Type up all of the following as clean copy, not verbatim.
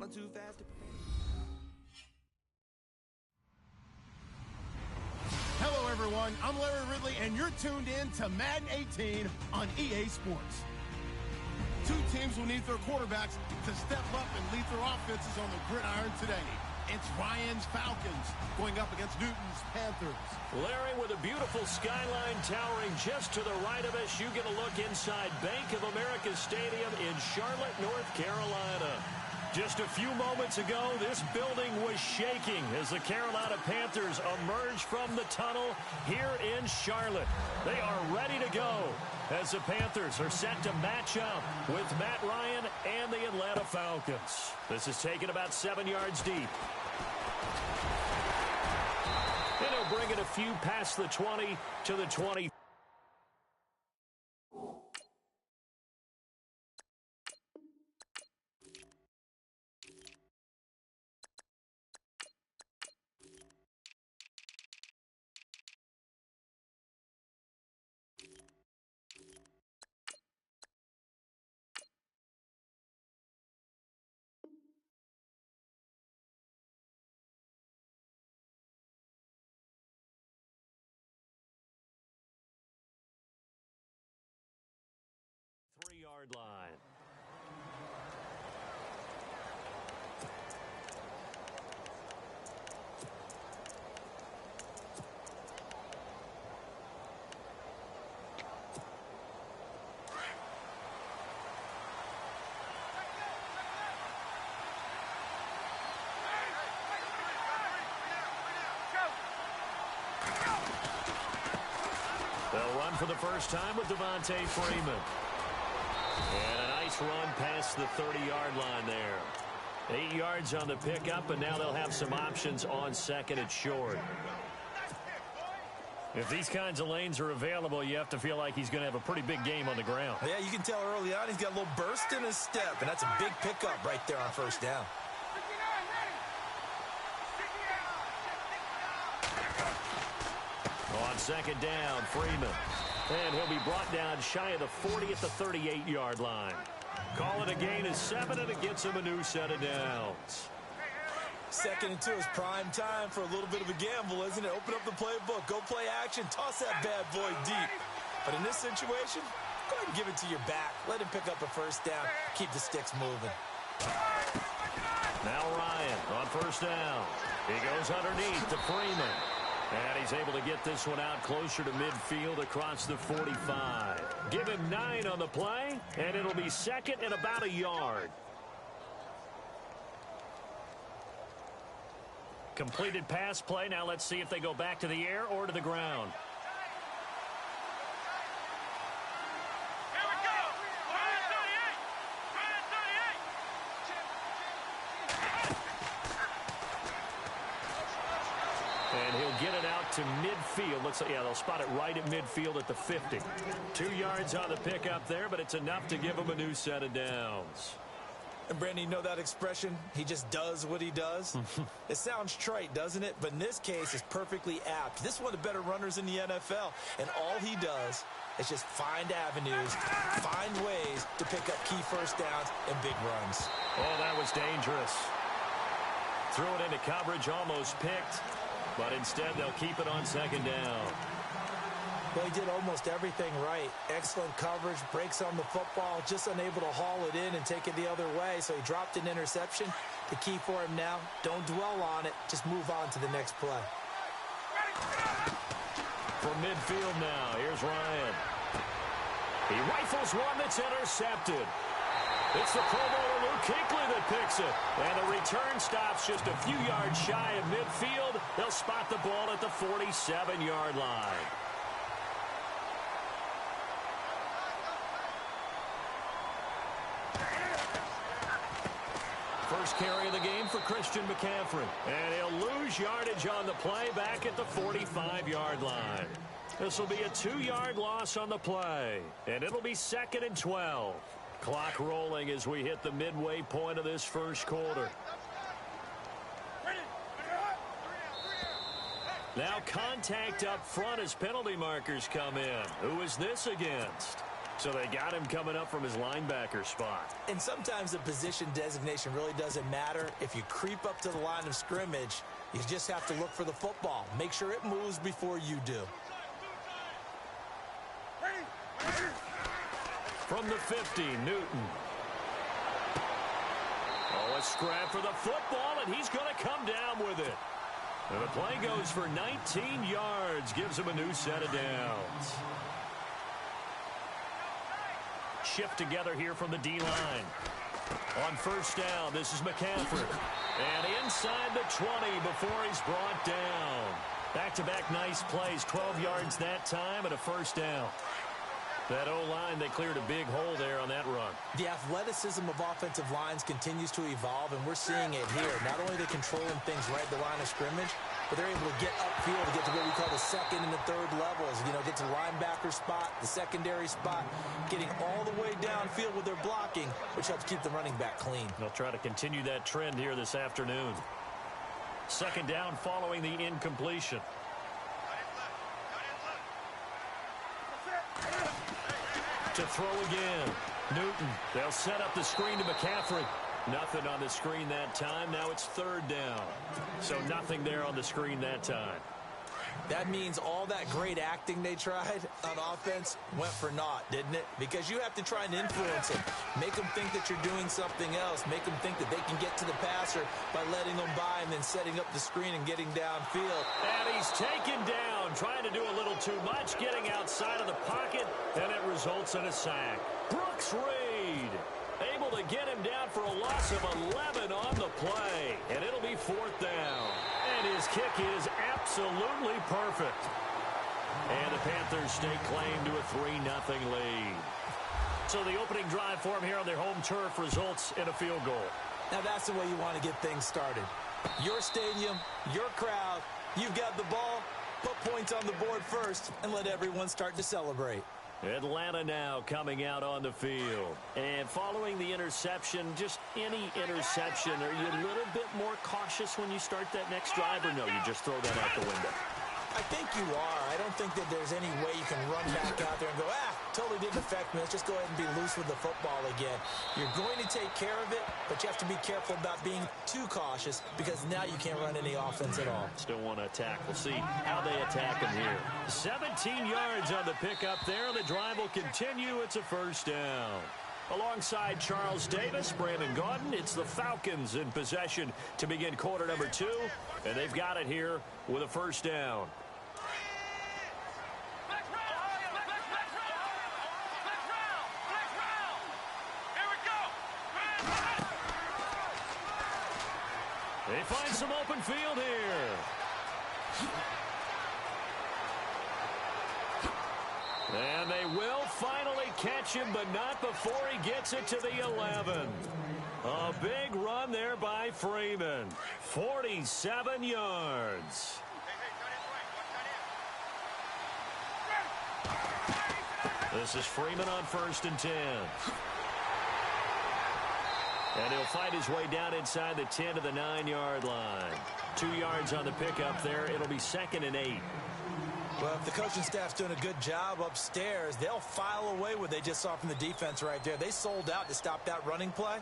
run too fast. Hello, everyone. I'm Larry Ridley, and you're tuned in to Madden 18 on EA Sports. Two teams will need their quarterbacks to step up and lead their offenses on the gridiron today. It's Ryan's Falcons going up against Newton's Panthers. Larry, with a beautiful skyline towering just to the right of us, you get a look inside Bank of America Stadium in Charlotte, North Carolina. Just a few moments ago, this building was shaking as the Carolina Panthers emerge from the tunnel here in Charlotte. They are ready to go as the Panthers are set to match up with Matt Ryan and the Atlanta Falcons. This is taken about 7 yards deep. And he'll bring it a few past the 20 to the 20. Yard line. They'll run for the first time with Devontae Freeman. And a nice run past the 30-yard line there. 8 yards on the pickup, and now they'll have some options on second and short. If these kinds of lanes are available, you have to feel like he's going to have a pretty big game on the ground. Yeah, you can tell early on he's got a little burst in his step, and that's a big pickup right there on first down. On second down, Freeman. And he'll be brought down shy of the 40 at the 38-yard line. Call it a gain of 7, and it gets him a new set of downs. 2nd and 2 is prime time for a little bit of a gamble, isn't it? Open up the playbook, go play action, toss that bad boy deep. But in this situation, go ahead and give it to your back. Let him pick up a first down. Keep the sticks moving. Now Ryan on first down. He goes underneath to Freeman. And he's able to get this one out closer to midfield across the 45. Give him 9 on the play, and it'll be second and about a yard. Completed pass play. Now let's see if they go back to the air or to the ground. And he'll get it out to midfield. Looks like, yeah, they'll spot it right at midfield at the 50. 2 yards on the pickup there, but it's enough to give him a new set of downs. And, Brandon, you know that expression, he just does what he does? It sounds trite, doesn't it? But in this case, it's perfectly apt. This is one of the better runners in the NFL, and all he does is just find avenues, find ways to pick up key first downs and big runs. Oh, that was dangerous. Threw it into coverage, almost picked. But instead, they'll keep it on second down. Well, he did almost everything right. Excellent coverage, breaks on the football, just unable to haul it in and take it the other way. So he dropped an interception. The key for him now, don't dwell on it. Just move on to the next play. From midfield now, here's Ryan. He rifles one that's intercepted. It's the Pro Bowler Luke Kuechly that picks it. And the return stops just a few yards shy of midfield. They'll spot the ball at the 47-yard line. First carry of the game for Christian McCaffrey. And he'll lose yardage on the play back at the 45-yard line. This will be a 2-yard loss on the play. And it'll be 2nd and 12. Clock rolling as we hit the midway point of this first quarter. Now contact up front as penalty markers come in. Who is this against? So they got him coming up from his linebacker spot. And sometimes the position designation really doesn't matter. If you creep up to the line of scrimmage, you just have to look for the football. Make sure it moves before you do. From the 50, Newton. Oh, a scrap for the football, and he's going to come down with it. And the play goes for 19 yards, gives him a new set of downs. Shift together here from the D-line. On first down, this is McCaffrey. And inside the 20 before he's brought down. Back-to-back nice plays, 12 yards that time and a first down. That O-line, they cleared a big hole there on that run. The athleticism of offensive lines continues to evolve, and we're seeing it here. Not only are they controlling things right at the line of scrimmage, but they're able to get upfield to get to what we call the second and the third levels. You know, get to the linebacker spot, the secondary spot, getting all the way downfield with their blocking, which helps keep the running back clean. They'll try to continue that trend here this afternoon. Second down following the incompletion. To throw again. Newton. They'll set up the screen to McCaffrey. Nothing on the screen that time. Now it's third down. So nothing there on the screen that time. That means all that great acting they tried on offense went for naught, didn't it? Because you have to try and influence them. Make them think that you're doing something else. Make them think that they can get to the passer by letting them by and then setting up the screen and getting downfield. And he's taken down, trying to do a little too much, getting outside of the pocket, and it results in a sack. Brooks Reed able to get him down for a loss of 11 on the play, and it'll be fourth down. And his kick is absolutely perfect. And the Panthers stake claim to a 3-0 lead. So the opening drive for him here on their home turf results in a field goal. Now that's the way you want to get things started. Your stadium, your crowd, you've got the ball, put points on the board first, and let everyone start to celebrate. Atlanta now coming out on the field. And following the interception, just any interception, are you a little bit more cautious when you start that next drive, or no, you just throw that out the window? I think you are. I don't think that there's any way you can run back out there and go, totally didn't affect me. Let's just go ahead and be loose with the football again. You're going to take care of it, but you have to be careful about being too cautious because now you can't run any offense at all. Still want to attack. We'll see how they attack him here. 17 yards on the pickup there. The drive will continue. It's a first down. Alongside Charles Davis, Brandon Gaudin, it's the Falcons in possession to begin quarter number 2, and they've got it here with a first down. They find some open field here. And they will finally catch him, but not before he gets it to the 11. A big run there by Freeman. 47 yards. This is Freeman on 1st and 10. And he'll fight his way down inside the 10 to the 9-yard line. 2 yards on the pickup there. It'll be 2nd and 8. Well, if the coaching staff's doing a good job upstairs, they'll file away what they just saw from the defense right there. They sold out to stop that running play.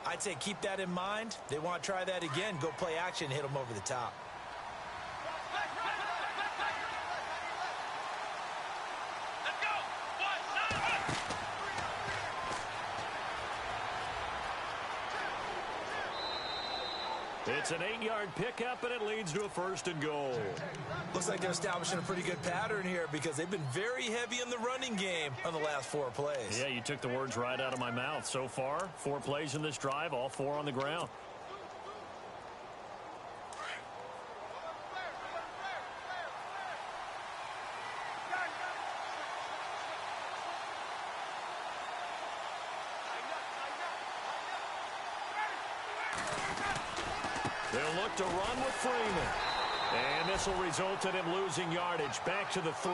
I'd say keep that in mind. They want to try that again. Go play action, hit them over the top. It's an 8-yard pickup, and it leads to a 1st and goal. Looks like they're establishing a pretty good pattern here because they've been very heavy in the running game on the last 4 plays. Yeah, you took the words right out of my mouth. So far, 4 plays in this drive, all 4 on the ground. They'll look to run with Freeman. And this will result in him losing yardage. Back to the 3.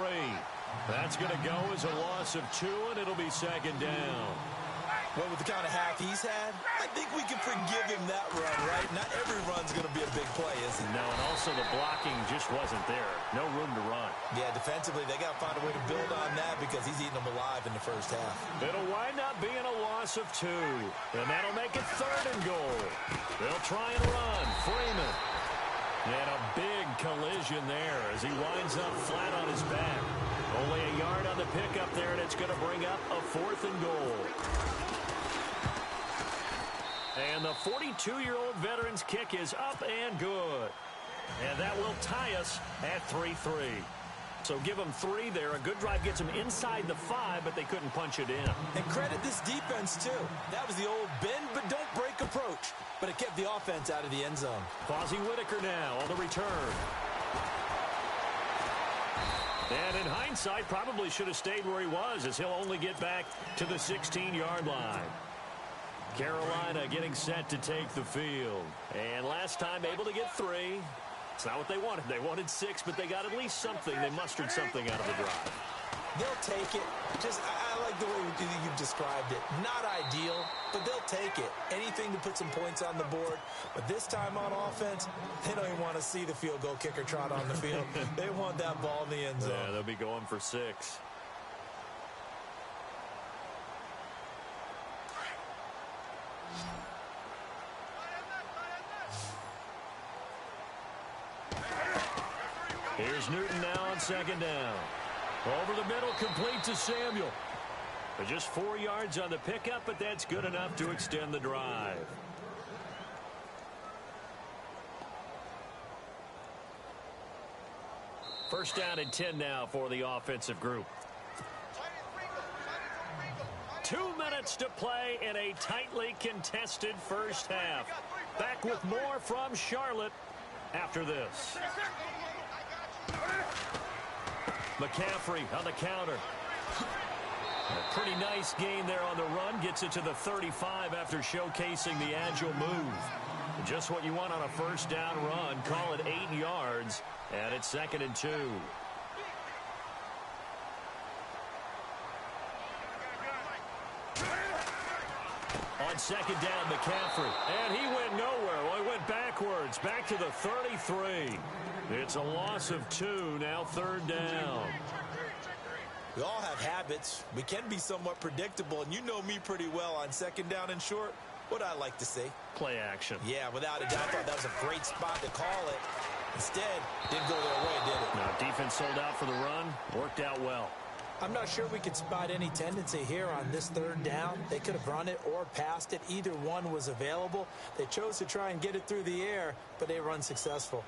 That's going to go as a loss of 2, and it'll be 2nd down. Well, with the kind of half he's had, I think we can forgive him that run, right? Not every run's going to be a big play, is it? No, and also the blocking just wasn't there. No room to run. Yeah, defensively, they got to find a way to build on that because he's eating them alive in the first half. It'll wind up being a loss of 2, and that'll make it 3rd and goal. They'll try and run. Freeman. And a big collision there as he winds up flat on his back. Only a yard on the pickup there, and it's going to bring up a 4th and goal. And the 42-year-old veteran's kick is up and good. And that will tie us at 3-3. So give them 3 there. A good drive gets them inside the 5, but they couldn't punch it in. And credit this defense, too. That was the old bend but don't break approach. But it kept the offense out of the end zone. Fozzie Whitaker now on the return. And in hindsight, probably should have stayed where he was as he'll only get back to the 16-yard line. Carolina getting set to take the field. And last time able to get 3. It's not what they wanted. They wanted 6, but they got at least something. They mustered something out of the drive. They'll take it. I like the way you've described it. Not ideal, but they'll take it. Anything to put some points on the board. But this time on offense, they don't even want to see the field goal kicker trot on the field. They want that ball in the end zone. Yeah, they'll be going for 6. Here's Newton now on 2nd down. Over the middle, complete to Samuel. But just 4 yards on the pickup, but that's good enough to extend the drive. First down and 10 now for the offensive group. 2 minutes to play in a tightly contested first half. Back with more from Charlotte after this. McCaffrey on the counter. A pretty nice gain there on the run. Gets it to the 35 after showcasing the agile move. Just what you want on a first down run. Call it 8 yards. And it's 2nd and 2. On 2nd down, McCaffrey. And he went nowhere. Well, he went backwards. Back to the 33. It's a loss of 2. Now 3rd down. We all have habits. We can be somewhat predictable, and you know me pretty well on 2nd down and short. What I like to say? Play action. Yeah, without a doubt. I thought that was a great spot to call it. Instead, didn't go their way, did it? No, defense sold out for the run. Worked out well. I'm not sure we could spot any tendency here on this 3rd down. They could have run it or passed it. Either one was available. They chose to try and get it through the air, but they were unsuccessful.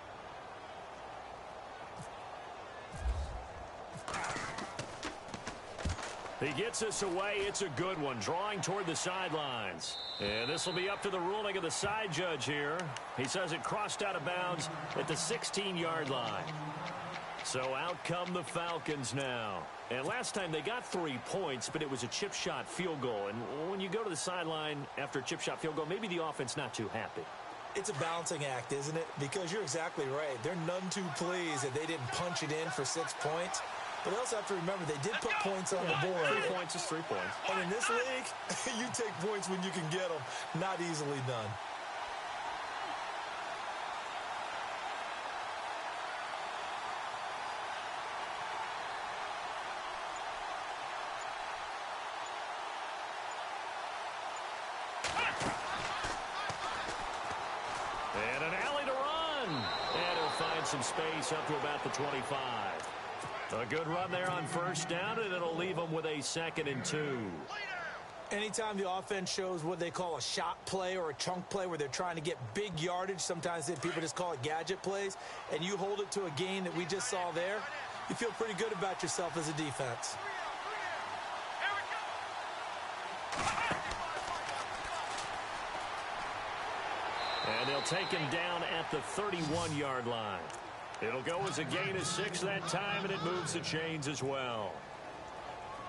He gets us away. It's a good one. Drawing toward the sidelines. And this will be up to the ruling of the side judge here. He says it crossed out of bounds at the 16-yard line. So out come the Falcons now. And last time they got 3 points, but it was a chip shot field goal. And when you go to the sideline after a chip shot field goal, maybe the offense not too happy. It's a balancing act, isn't it? Because you're exactly right. They're none too pleased that they didn't punch it in for 6 points. But they also have to remember they did put points on the board. 3 points is 3 points. And in this league, you take points when you can get them. Not easily done. And an alley to run. And he'll find some space up to about the 25. A good run there on first down, and it'll leave them with a 2nd and 2. Anytime the offense shows what they call a shot play or a chunk play where they're trying to get big yardage, sometimes people just call it gadget plays, and you hold it to a gain that we just saw there, you feel pretty good about yourself as a defense. And they'll take him down at the 31-yard line. It'll go as a gain of 6 that time, and it moves the chains as well.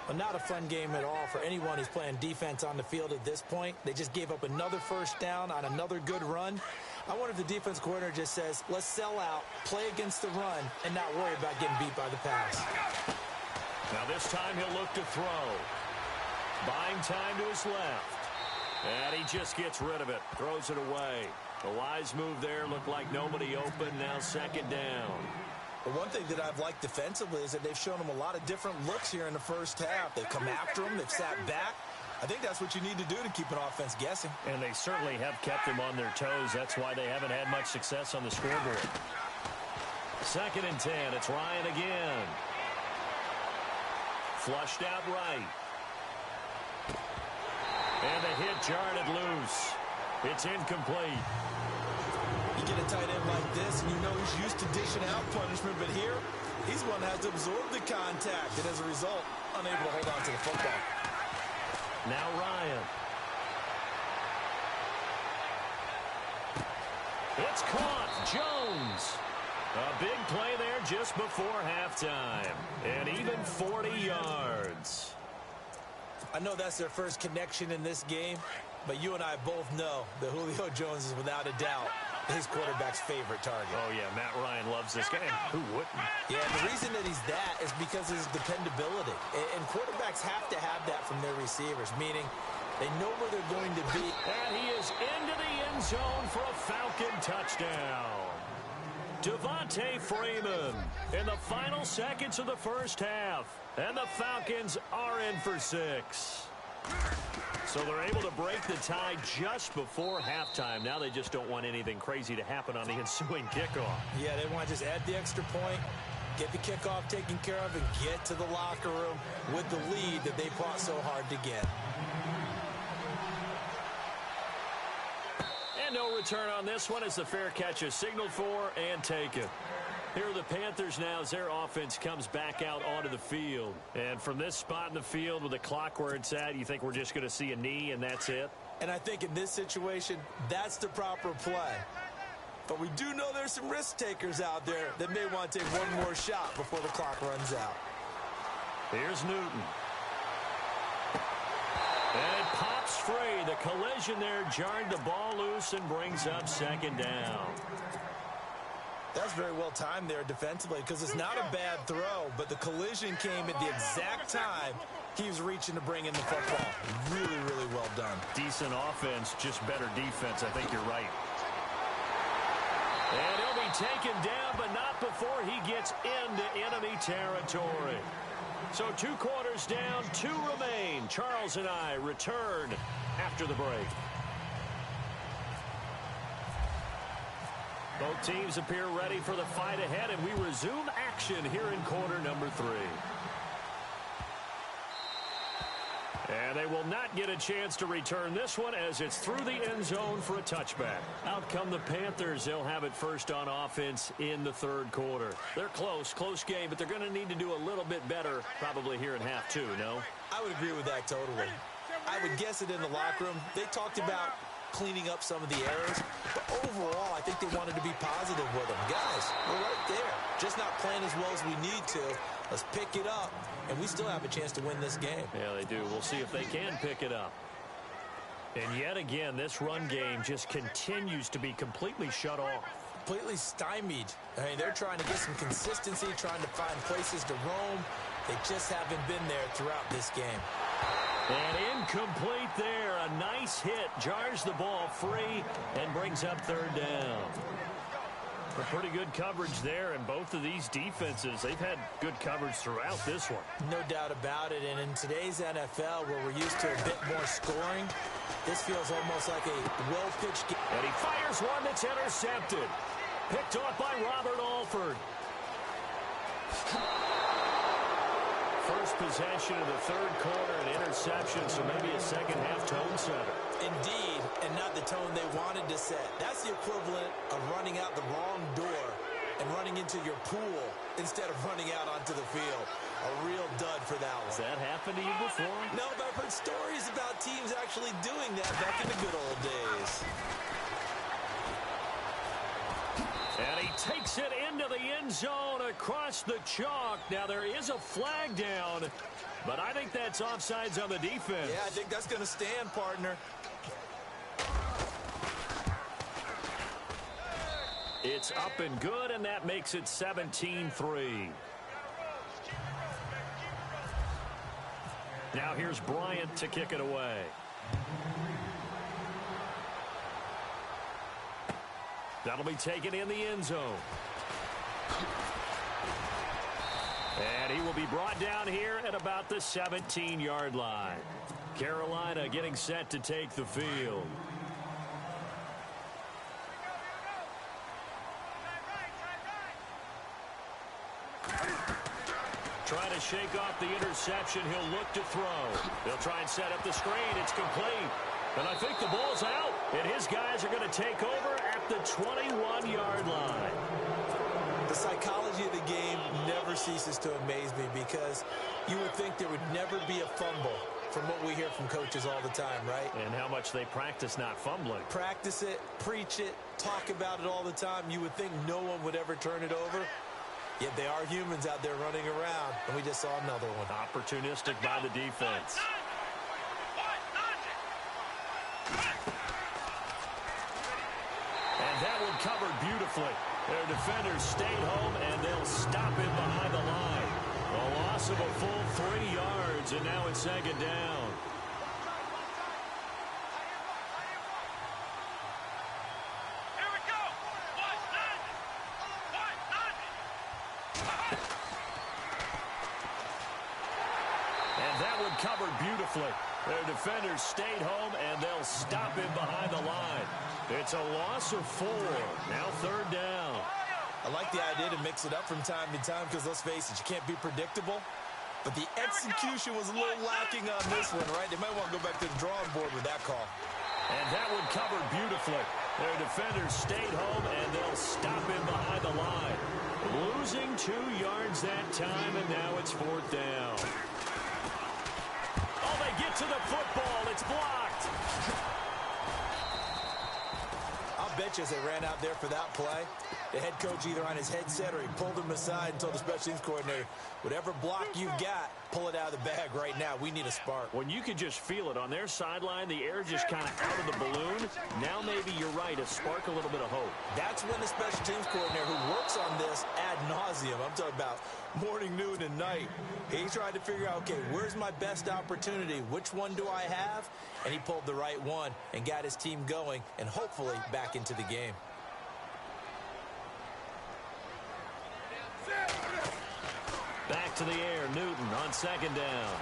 Well, not a fun game at all for anyone who's playing defense on the field at this point. They just gave up another first down on another good run. I wonder if the defense coordinator just says, let's sell out, play against the run, and not worry about getting beat by the pass. Now this time he'll look to throw. Buying time to his left. And he just gets rid of it, throws it away. A wise move there, looked like nobody open, now second down. Well, one thing that I've liked defensively is that they've shown him a lot of different looks here in the first half. They've come after him, they've sat back. I think that's what you need to do to keep an offense guessing. And they certainly have kept them on their toes. That's why they haven't had much success on the scoreboard. 2nd and 10, it's Ryan again. Flushed out right. And the hit jarred it loose. It's incomplete. You get a tight end like this, and you know he's used to dishing out punishment, but here, he's one that has to absorb the contact, and as a result, unable to hold on to the football. Now Ryan. It's caught. Jones. A big play there just before halftime. And even 40 yards. I know that's their first connection in this game, but you and I both know that Julio Jones is without a doubt his quarterback's favorite target. Oh, yeah, Matt Ryan loves this game. Who wouldn't? Yeah, the reason that he's that is because of his dependability. And quarterbacks have to have that from their receivers, meaning they know where they're going to be. And he is into the end zone for a Falcon touchdown. Devontae Freeman in the final seconds of the first half. And the Falcons are in for 6. So they're able to break the tie just before halftime. Now they just don't want anything crazy to happen on the ensuing kickoff. Yeah, they want to just add the extra point, get the kickoff taken care of, and get to the locker room with the lead that they fought so hard to get. And no return on this one as the fair catch is signaled for and taken. Here are the Panthers now as their offense comes back out onto the field. And from this spot in the field with the clock where it's at, you think we're just going to see a knee and that's it? And I think in this situation, that's the proper play. But we do know there's some risk takers out there that may want to take one more shot before the clock runs out. Here's Newton. And it pops free. The collision there jarred the ball loose and brings up second down. That's very well timed there defensively because it's not a bad throw, but the collision came at the exact time he was reaching to bring in the football. Really, really well done. Decent offense, just better defense. I think you're right. And he'll be taken down, but not before he gets into enemy territory. So 2 quarters down, 2 remain. Charles and I return after the break. Both teams appear ready for the fight ahead, and we resume action here in quarter number 3. And they will not get a chance to return this one as it's through the end zone for a touchback. Out come the Panthers. They'll have it first on offense in the 3rd quarter. They're close game, but they're going to need to do a little bit better probably here in half 2, no? I would agree with that totally. I would guess it in the locker room. They talked about cleaning up some of the errors, but overall, I think they wanted to be positive with them. Guys, we're right there. Just not playing as well as we need to. Let's pick it up, and we still have a chance to win this game. Yeah, they do. We'll see if they can pick it up. And yet again, this run game just continues to be completely shut off. Completely stymied. I mean, they're trying to get some consistency, trying to find places to roam. They just haven't been there throughout this game. And incomplete there. A nice hit. Jars the ball free and brings up 3rd down. A pretty good coverage there, and both of these defenses, they've had good coverage throughout this one. No doubt about it, and in today's NFL, where we're used to a bit more scoring, this feels almost like a well-pitched game. And he fires one that's intercepted. Picked off by Robert Alford. First possession of the 3rd quarter, an interception, so maybe a second-half tone setter. Indeed, and not the tone they wanted to set. That's the equivalent of running out the wrong door and running into your pool instead of running out onto the field. A real dud for that one. Has that happened to you before? No, but I've heard stories about teams actually doing that back in the good old days. And he takes it into the end zone across the chalk. Now, there is a flag down, but I think that's offsides on the defense. Yeah, I think that's going to stand, partner. It's up and good, and that makes it 17-3. Now here's Bryant to kick it away. That'll be taken in the end zone. And he will be brought down here at about the 17-yard line. Carolina getting set to take the field. Trying to shake off the interception. He'll look to throw. They'll try and set up the screen. It's complete. And I think the ball's out. And his guys are going to take over at the 21-yard line. The psychology of the game never ceases to amaze me because you would think there would never be a fumble from what we hear from coaches all the time, right? And how much they practice not fumbling. Practice it, preach it, talk about it all the time. You would think no one would ever turn it over. Yet they are humans out there running around, and we just saw another one. Opportunistic by the defense. And that one covered beautifully. Their defenders stayed home, and they'll stop him behind the line. A loss of a full 3 yards, and now it's second down. Covered beautifully. Their defenders stayed home, and they'll stop him behind the line. It's a loss of 4. Now third down. I like the idea to mix it up from time to time because, let's face it, you can't be predictable. But the execution was a little lacking on this one, right? They might want to go back to the drawing board with that call. And that one covered beautifully. Their defenders stayed home, and they'll stop him behind the line. Losing 2 yards that time, and now it's fourth down. Get to the football. It's blocked. I'll bet you as they ran out there for that play, the head coach either on his headset or he pulled him aside and told the special teams coordinator, whatever block you've got, pull it out of the bag right now. We need a spark. When you could just feel it on their sideline, the air just kind of out of the balloon. Now maybe you're right, a spark, a little bit of hope. That's when the special teams coordinator who works on this ad nauseum, I'm talking about morning, noon, and night, he tried to figure out, okay, where's my best opportunity? Which one do I have? And he pulled the right one and got his team going and hopefully back into the game. Back to the air, Newton on second down.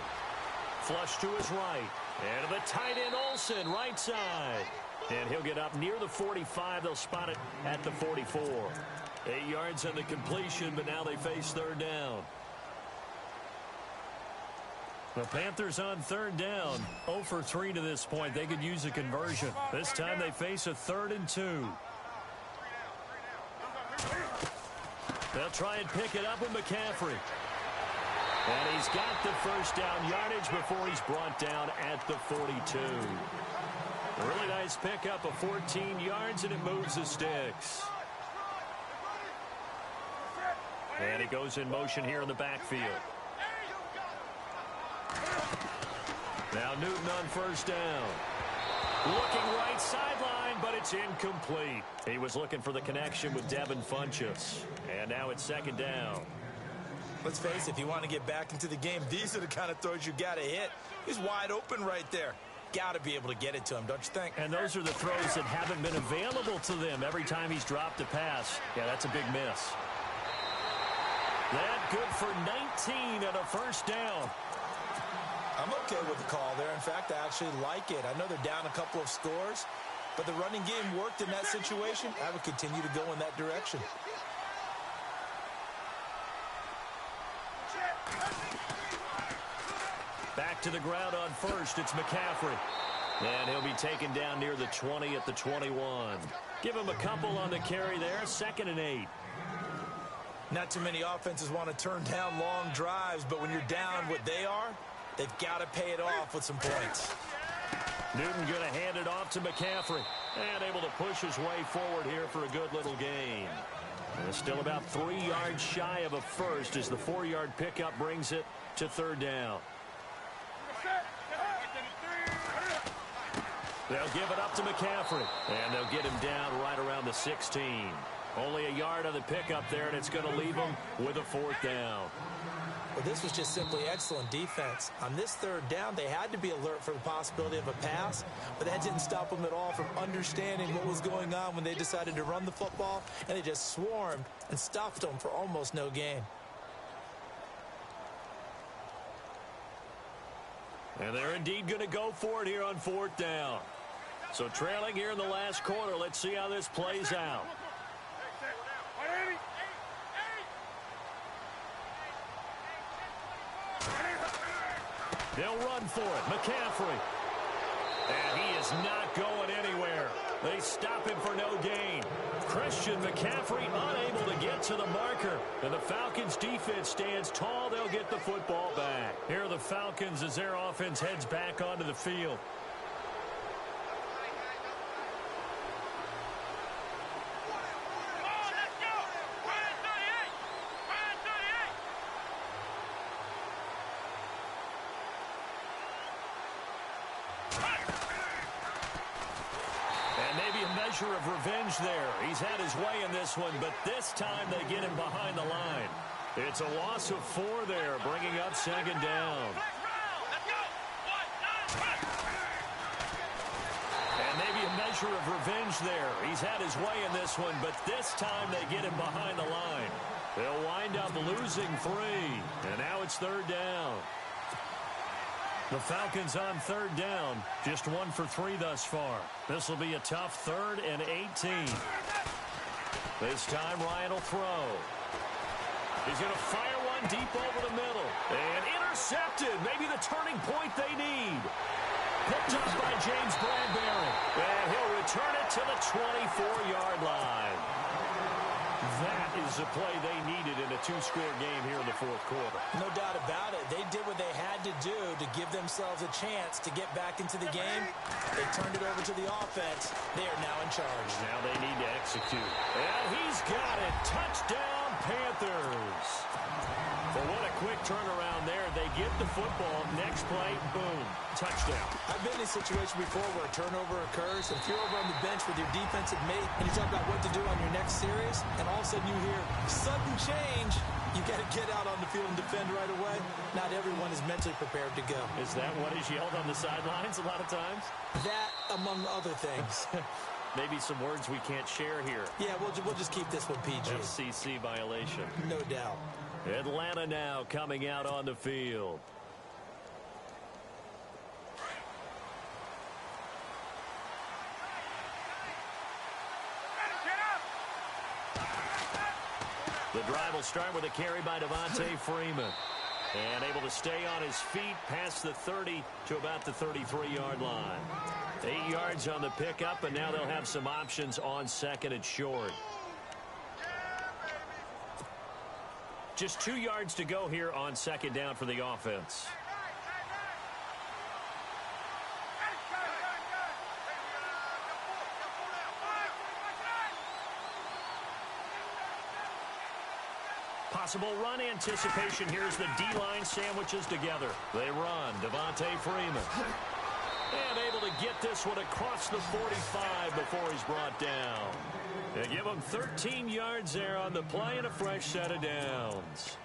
Flush to his right. And to the tight end, Olsen, right side. And he'll get up near the 45. They'll spot it at the 44. 8 yards on the completion, but now they face third down. The Panthers on third down. 0 for 3 to this point. They could use a conversion. This time they face a 3rd and 2. They'll try and pick it up with McCaffrey. And he's got the first down yardage before he's brought down at the 42. A really nice pickup of 14 yards, and it moves the sticks. And he goes in motion here in the backfield. Now Newton on first down. Looking right sideline, but it's incomplete. He was looking for the connection with Devin Funchess. And now it's second down. Let's face it, if you want to get back into the game, these are the kind of throws you got to hit. He's wide open right there. Got to be able to get it to him, don't you think? And those are the throws that haven't been available to them every time he's dropped a pass. Yeah, that's a big miss. That good for 19 and a first down. I'm okay with the call there. In fact, I actually like it. I know they're down a couple of scores, but the running game worked in that situation. I would continue to go in that direction. Back to the ground on first. It's McCaffrey. And he'll be taken down near the 20 at the 21. Give him a couple on the carry there. 2nd and 8. Not too many offenses want to turn down long drives, but when you're down what they are, they've got to pay it off with some points. Newton going to hand it off to McCaffrey. And able to push his way forward here for a good little gain. And it's still about 3 yards shy of a first as the 4-yard pickup brings it to third down. They'll give it up to McCaffrey. And they'll get him down right around the 16. Only a yard on the pickup there, and it's going to leave him with a 4th down. Well, this was just simply excellent defense. On this third down, they had to be alert for the possibility of a pass, but that didn't stop them at all from understanding what was going on when they decided to run the football, and they just swarmed and stuffed them for almost no gain. And they're indeed going to go for it here on fourth down. So trailing here in the last quarter, let's see how this plays out. They'll run for it. McCaffrey. And he is not going anywhere. They stop him for no gain. Christian McCaffrey unable to get to the marker. And the Falcons defense stands tall. They'll get the football back. Here are the Falcons as their offense heads back onto the field. Of revenge there. He's had his way in this one, but this time they get him behind the line. It's a loss of 4 there, bringing up second down. And maybe a measure of revenge there. He's had his way in this one, but this time they get him behind the line. They'll wind up losing 3, and now it's third down. The Falcons on third down, just 1 for 3 thus far. This will be a tough 3rd and 18. This time Ryan will throw. He's going to fire one deep over the middle. And intercepted, maybe the turning point they need. Picked up by James Bradbury. And he'll return it to the 24-yard line. That is the play they needed in a 2-score game here in the fourth quarter. No doubt about it. They did what they had to do to give themselves a chance to get back into the game. They turned it over to the offense. They are now in charge. Now they need to execute. And he's got it. Touchdown, Panthers. Well, what a quick turnaround there. They get the football. Next play, boom, touchdown. I've been in a situation before where a turnover occurs. If you're over on the bench with your defensive mate and you talk about what to do on your next series, and all of a sudden you hear sudden change, you got to get out on the field and defend right away. Not everyone is mentally prepared to go. Is that what is yelled on the sidelines a lot of times? That, among other things. Maybe some words we can't share here. Yeah, we'll just keep this one PG. FCC violation. No doubt. Atlanta now coming out on the field. The drive will start with a carry by Devontae Freeman. And able to stay on his feet past the 30 to about the 33-yard line. 8 yards on the pickup, and now they'll have some options on second and short. Just 2 yards to go here on second down for the offense. Possible run anticipation. Here's the D-line sandwiches together. They run. Devontae Freeman. And able to get this one across the 45 before he's brought down. They give him 13 yards there on the play and a fresh set of downs.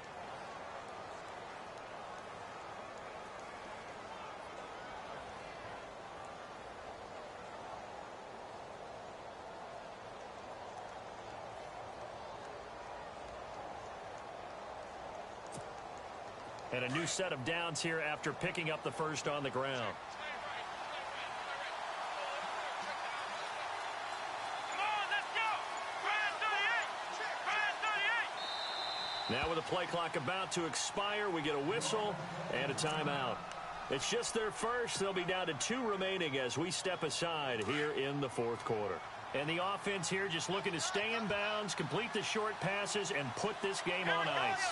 And a new set of downs here after picking up the first on the ground. Now with the play clock about to expire, we get a whistle and a timeout. It's just their first. They'll be down to 2 remaining as we step aside here in the fourth quarter. And the offense here just looking to stay in bounds, complete the short passes, and put this game on ice.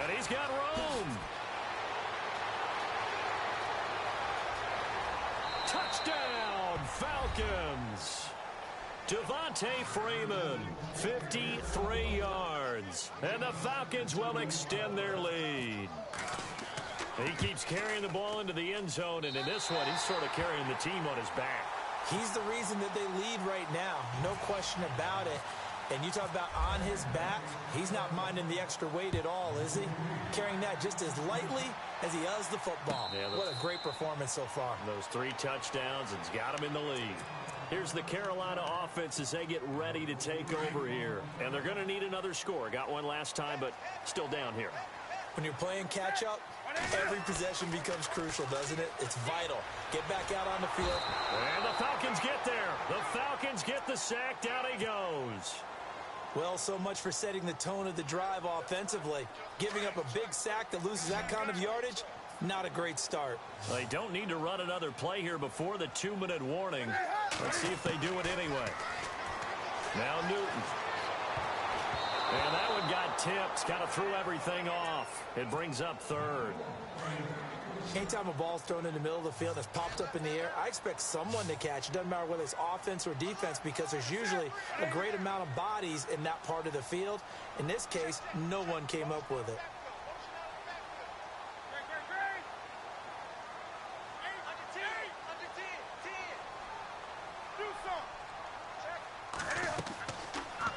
And he's got room. Touchdown, Falcons. Devontae Freeman, 53 yards. And the Falcons will extend their lead. He keeps carrying the ball into the end zone, and in this one, he's sort of carrying the team on his back. He's the reason that they lead right now. No question about it. And you talk about on his back, he's not minding the extra weight at all, is he? Carrying that just as lightly as he does the football. Yeah, what a great performance so far. Those 3 touchdowns has got him in the lead. Here's the Carolina offense as they get ready to take over here. And they're going to need another score. Got one last time, but still down here. When you're playing catch-up, every possession becomes crucial, doesn't it? It's vital. Get back out on the field. And the Falcons get there. The Falcons get the sack. Down he goes. Well, so much for setting the tone of the drive offensively. Giving up a big sack that loses that kind of yardage, not a great start. They don't need to run another play here before the 2-minute warning. Let's see if they do it anyway. Now Newton. And that one got tipped. Kind of threw everything off. It brings up 3rd. Anytime a ball's thrown in the middle of the field that's popped up in the air, I expect someone to catch. It doesn't matter whether it's offense or defense because there's usually a great amount of bodies in that part of the field. In this case, no one came up with it.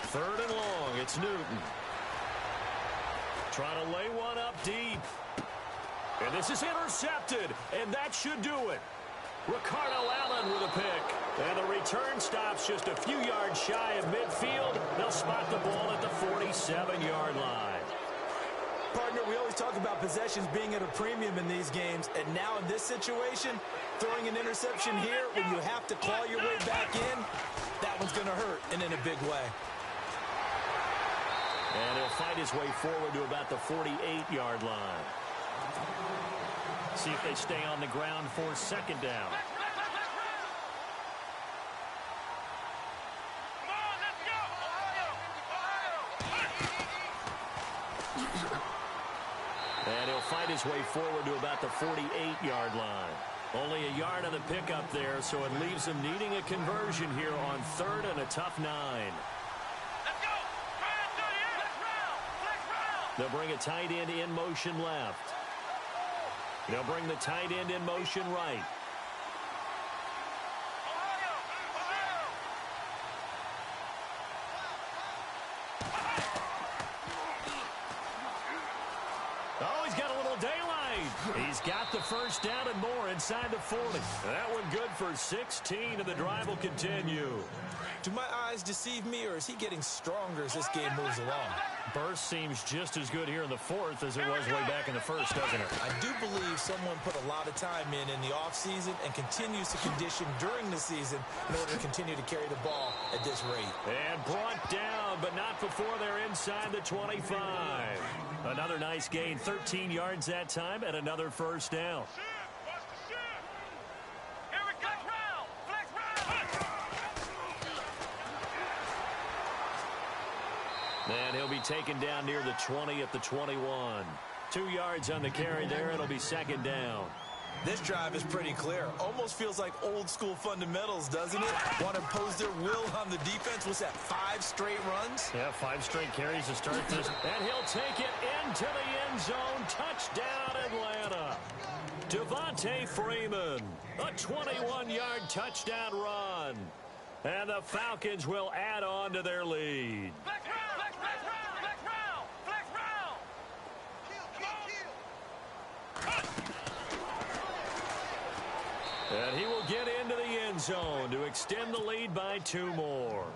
Third and long. It's Newton. Trying to lay one up deep. And this is intercepted, and that should do it. Ricardo Allen with a pick. And the return stops just a few yards shy of midfield. They'll spot the ball at the 47-yard line. Partner, we always talk about possessions being at a premium in these games, and now in this situation, throwing an interception here when you have to claw your way back in, that one's going to hurt, and in a big way. And he'll fight his way forward to about the 48-yard line. See if they stay on the ground for 2nd down. And he'll fight his way forward to about the 48-yard line. Only a yard on the pickup there, so it leaves them needing a conversion here on 3rd and a tough 9. They'll bring a tight end in motion left. They'll bring the tight end in motion right. Oh, he's got a little daylight. He's got the 1st down and more inside the 40. That one good for 16, and the drive will continue. Do my eyes deceive me, or is he getting stronger as this game moves along? Burst seems just as good here in the 4th as it was way back in the 1st, doesn't it? I do believe someone put a lot of time in the offseason and continues to condition during the season in order to continue to carry the ball at this rate. And brought down, but not before they're inside the 25. Another nice gain, 13 yards that time, and another 1st down. And he'll be taken down near the 20 at the 21. 2 yards on the carry there. It'll be 2nd down. This drive is pretty clear. Almost feels like old school fundamentals, doesn't it? Want to impose their will on the defense. What's that, 5 straight runs? Yeah, 5 straight carries to start this. And he'll take it into the end zone. Touchdown, Atlanta. Devontae Freeman. A 21-yard touchdown run. And the Falcons will add on to their lead. And he will get into the end zone to extend the lead by 2 more.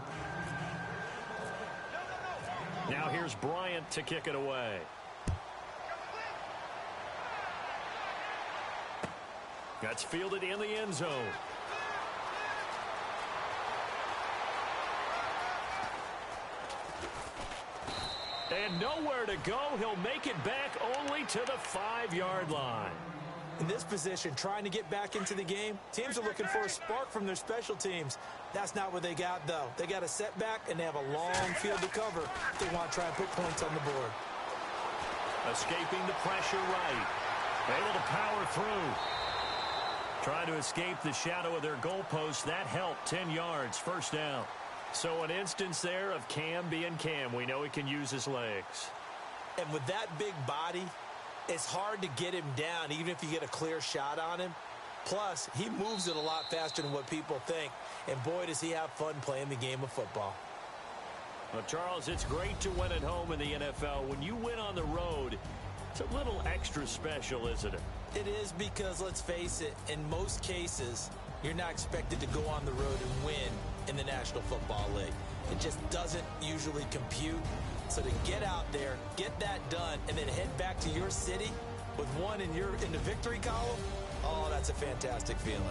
Now here's Bryant to kick it away. That's fielded in the end zone. And nowhere to go. He'll make it back only to the 5-yard line. In this position, trying to get back into the game, teams are looking for a spark from their special teams. That's not what they got, though. They got a setback, and they have a long field to cover if they want to try and put points on the board. Escaping the pressure right. Able to power through. Trying to escape the shadow of their goalpost. That helped. 10 yards. 1st down. So an instance there of Cam being Cam. We know he can use his legs. And with that big body, it's hard to get him down, even if you get a clear shot on him. Plus, he moves it a lot faster than what people think. And boy, does he have fun playing the game of football. Well, Charles, it's great to win at home in the NFL. When you win on the road, it's a little extra special, isn't it? It is, because, let's face it, in most cases, you're not expected to go on the road and win in the National Football League. It just doesn't usually compute. So to get out there, get that done, and then head back to your city with one in the victory column, oh, that's a fantastic feeling.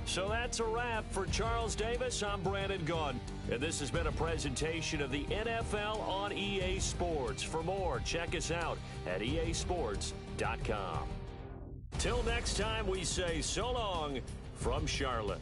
So that's a wrap for Charles Davis. I'm Brandon Gaudin, and this has been a presentation of the NFL on EA Sports. For more, check us out at easports.com. Till next time, we say so long from Charlotte.